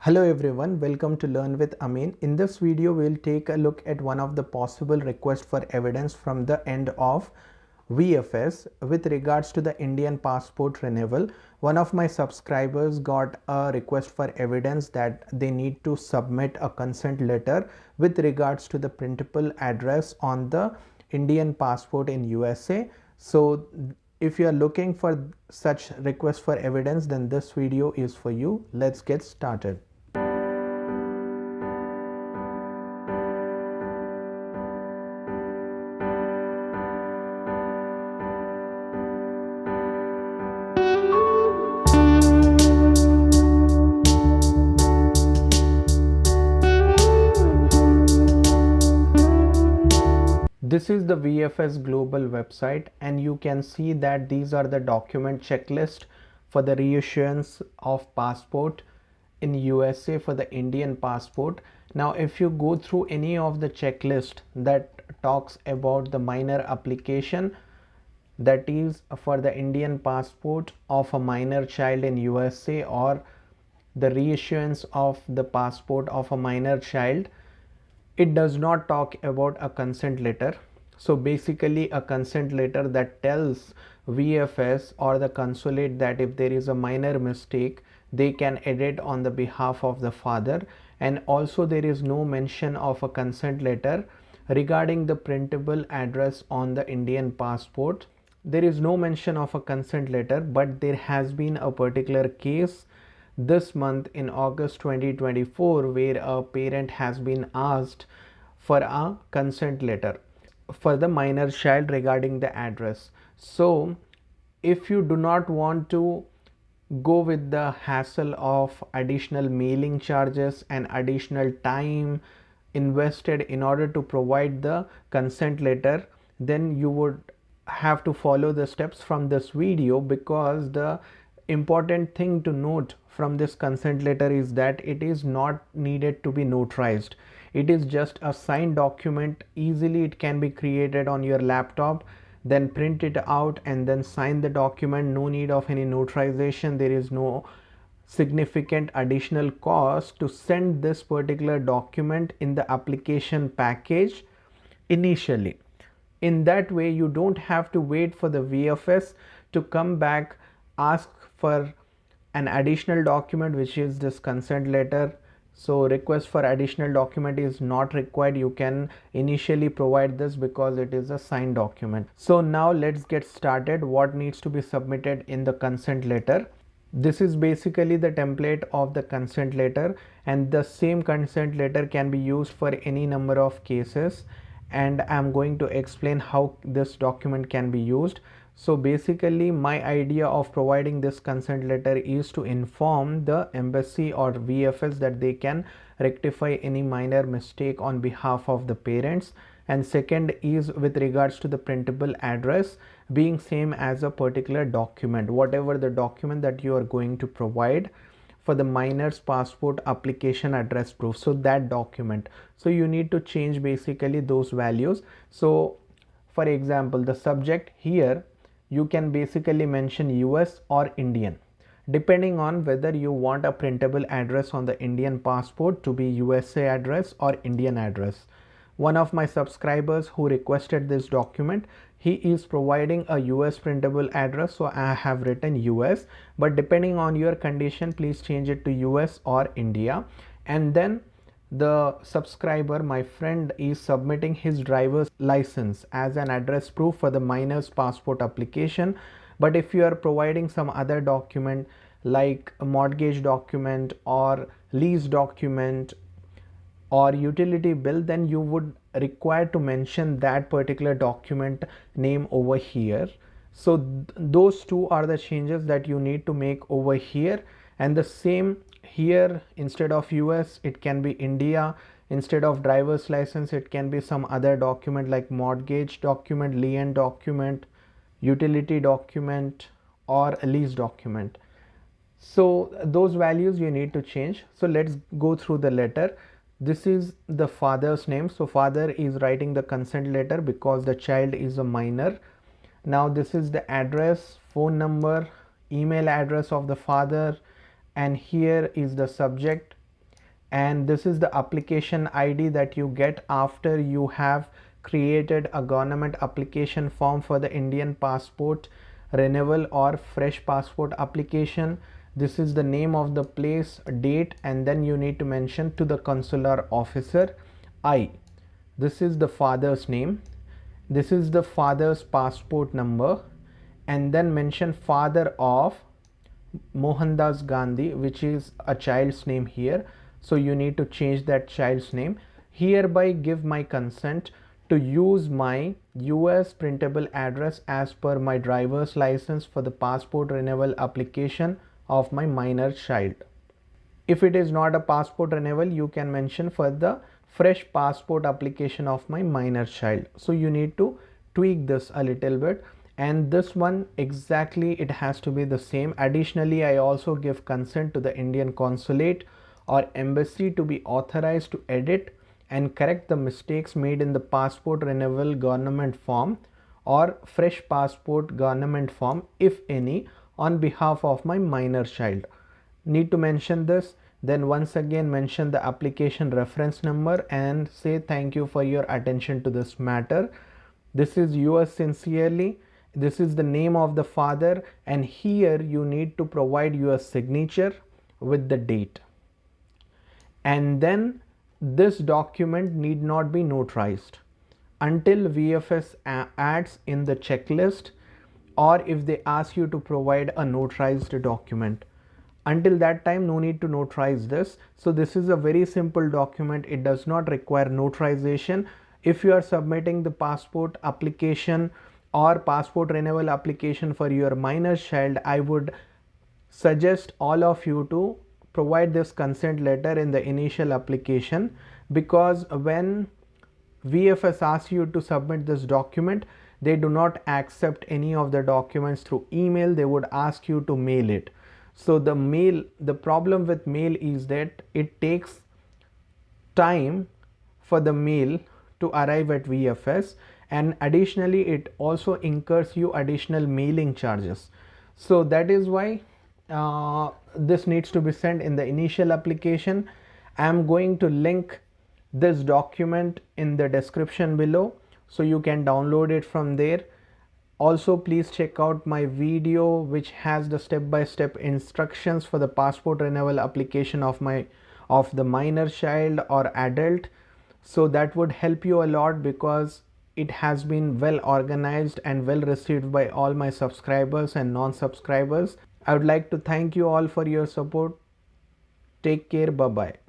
Hello everyone, welcome to Learn with Amine. In this video, we'll take a look at one of the possible requests for evidence from the end of VFS with regards to the Indian passport renewal. One of my subscribers got a request for evidence that they need to submit a consent letter with regards to the printable address on the Indian passport in USA. So if you are looking for such request for evidence, then this video is for you. Let's get started. This is the VFS Global website, and you can see that these are the document checklist for the reissuance of passport in USA for the Indian passport. Now, if you go through any of the checklist that talks about the minor application, that is for the Indian passport of a minor child in USA, or the reissuance of the passport of a minor child, it does not talk about a consent letter. So basically a consent letter that tells VFS or the consulate that if there is a minor mistake, they can edit on the behalf of the father. And also there is no mention of a consent letter regarding the printable address on the Indian passport. There is no mention of a consent letter, but there has been a particular case this month in August 2024 where a parent has been asked for a consent letter for the minor child regarding the address. So if you do not want to go with the hassle of additional mailing charges and additional time invested in order to provide the consent letter, then you would have to follow the steps from this video, because the important thing to note from this consent letter is that it is not needed to be notarized. It is just a signed document. Easily it can be created on your laptop, then print it out and then sign the document. No need of any notarization. There is no significant additional cost to send this particular document in the application package initially. In that way, you don't have to wait for the VFS to come back, ask for an additional document, which is this consent letter. So request for additional document is not required. You can initially provide this because it is a signed document. So now let's get started. What needs to be submitted in the consent letter? This is basically the template of the consent letter, and the same consent letter can be used for any number of cases, and I'm going to explain how this document can be used. So basically my idea of providing this consent letter is to inform the embassy or VFS that they can rectify any minor mistake on behalf of the parents. And second is with regards to the printable address being same as a particular document, whatever the document that you are going to provide for the minor's passport application address proof. So that document, so you need to change basically those values. So for example, the subject here, you can basically mention US or Indian, depending on whether you want a printable address on the Indian passport to be USA address or Indian address. One of my subscribers who requested this document, he is providing a US printable address, so I have written US, but depending on your condition, please change it to US or India. And then the subscriber, my friend, is submitting his driver's license as an address proof for the minor's passport application. But if you are providing some other document like a mortgage document or lease document or utility bill, then you would require to mention that particular document name over here. So those two are the changes that you need to make over here. And the same here, instead of US it can be India, instead of driver's license it can be some other document like mortgage document, lien document, utility document or a lease document. So those values you need to change. So let's go through the letter. This is the father's name, so father is writing the consent letter because the child is a minor. Now this is the address, phone number, email address of the father, and here is the subject. and this is the application ID that you get after you have created a government application form for the Indian passport renewal or fresh passport application. This is the name of the place, date, and then you need to mention to the consular officer I. This is the father's name. This is the father's passport number, and then mention father of Mohandas Gandhi, which is a child's name here. So you need to change that child's name. Hereby give my consent to use my US printable address as per my driver's license for the passport renewal application of my minor child. If it is not a passport renewal, you can mention for the fresh passport application of my minor child. So you need to tweak this a little bit, and this one exactly it has to be the same. Additionally, I also give consent to the Indian consulate or embassy to be authorized to edit and correct the mistakes made in the passport renewal government form or fresh passport government form, if any, on behalf of my minor child. Need to mention this. Then once again mention the application reference number and say thank you for your attention to this matter. This is yours sincerely. This is the name of the father, and here you need to provide your signature with the date. And then this document need not be notarized until VFS adds in the checklist, or if they ask you to provide a notarized document. Until that time, no need to notarize this. So this is a very simple document. It does not require notarization. If you are submitting the passport application or passport renewal application for your minor child, I would suggest all of you to provide this consent letter in the initial application, because when VFS asks you to submit this document, they do not accept any of the documents through email. They would ask you to mail it. So the problem with mail is that it takes time for the mail to arrive at VFS, and additionally it also incurs you additional mailing charges. So that is why this needs to be sent in the initial application. I am going to link this document in the description below, so you can download it from there. Also, please check out my video which has the step-by-step instructions for the passport renewal application of the minor child or adult. So that would help you a lot, because it has been well organized and well received by all my subscribers and non-subscribers. I would like to thank you all for your support. Take care. Bye bye.